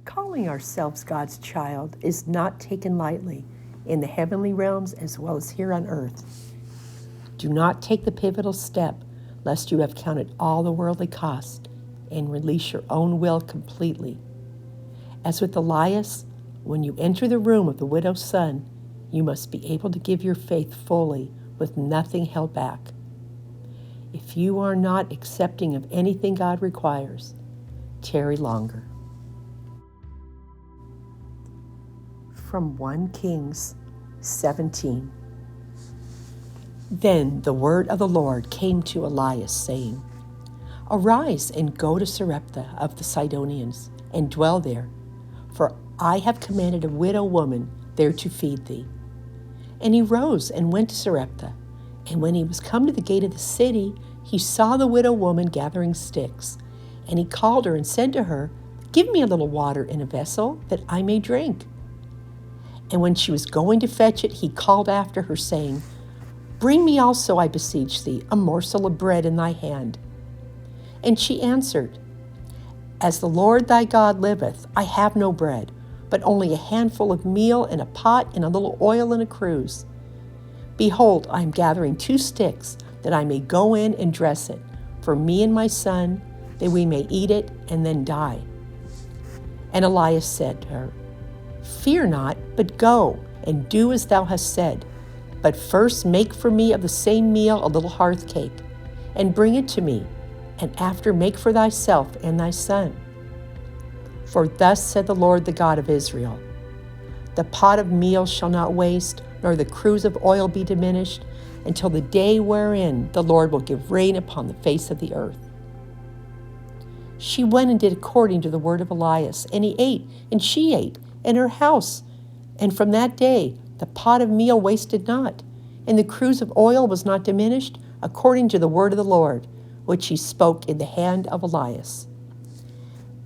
Calling ourselves God's child is not taken lightly in the heavenly realms as well as here on earth. Do not take the pivotal step lest you have counted all the worldly cost and release your own will completely. As with Elias, when you enter the room of the widow's son, you must be able to give your faith fully with nothing held back. If you are not accepting of anything God requires, tarry longer. From 1 Kings 17. Then the word of the Lord came to Elias, saying, Arise and go to Sarepta of the Sidonians, and dwell there, for I have commanded a widow woman there to feed thee. And he rose and went to Sarepta, and when he was come to the gate of the city, he saw the widow woman gathering sticks, and he called her and said to her, Give me a little water in a vessel, that I may drink. And when she was going to fetch it, he called after her, saying, Bring me also, I beseech thee, a morsel of bread in thy hand. And she answered, As the Lord thy God liveth, I have no bread, but only a handful of meal in a pot and a little oil in a cruse. Behold, I am gathering 2 sticks, that I may go in and dress it, for me and my son, that we may eat it and then die. And Elias said to her, Fear not, but go, and do as thou hast said. But first make for me of the same meal a little hearth cake, and bring it to me, and after make for thyself and thy son. For thus said the Lord, the God of Israel, The pot of meal shall not waste, nor the cruse of oil be diminished, until the day wherein the Lord will give rain upon the face of the earth. She went and did according to the word of Elias, and he ate, and she ate, and her house. And from that day the pot of meal wasted not, and the cruse of oil was not diminished, according to the word of the Lord, which he spoke in the hand of Elias.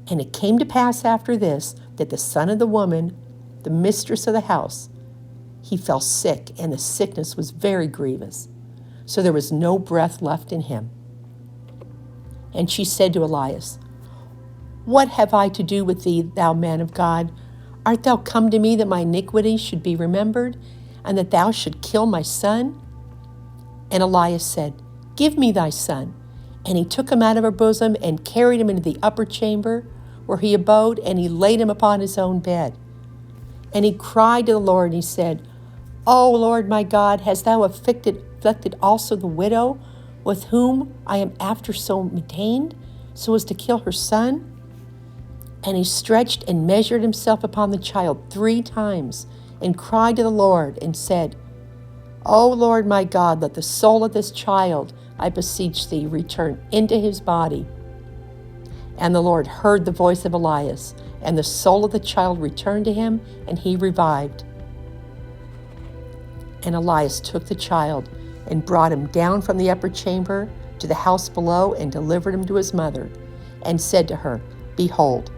And it came to pass after this, that the son of the woman, the mistress of the house, he fell sick, and the sickness was very grievous, so there was no breath left in him. And she said to Elias, What have I to do with thee, thou man of God? Art thou come to me that my iniquity should be remembered, and that thou should kill my son? And Elias said, Give me thy son. And he took him out of her bosom, and carried him into the upper chamber, where he abode, and he laid him upon his own bed. And he cried to the Lord, and he said, O Lord my God, hast thou afflicted also the widow, with whom I am after so maintained, so as to kill her son? And he stretched and measured himself upon the child 3 times, and cried to the Lord, and said, O Lord my God, let the soul of this child, I beseech thee, return into his body. And the Lord heard the voice of Elias, and the soul of the child returned to him, and he revived. And Elias took the child, and brought him down from the upper chamber to the house below, and delivered him to his mother, and said to her, Behold,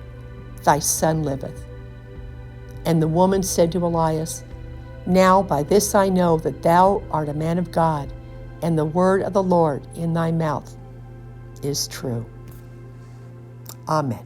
thy son liveth. And the woman said to Elias, Now by this I know that thou art a man of God, and the word of the Lord in thy mouth is true. Amen.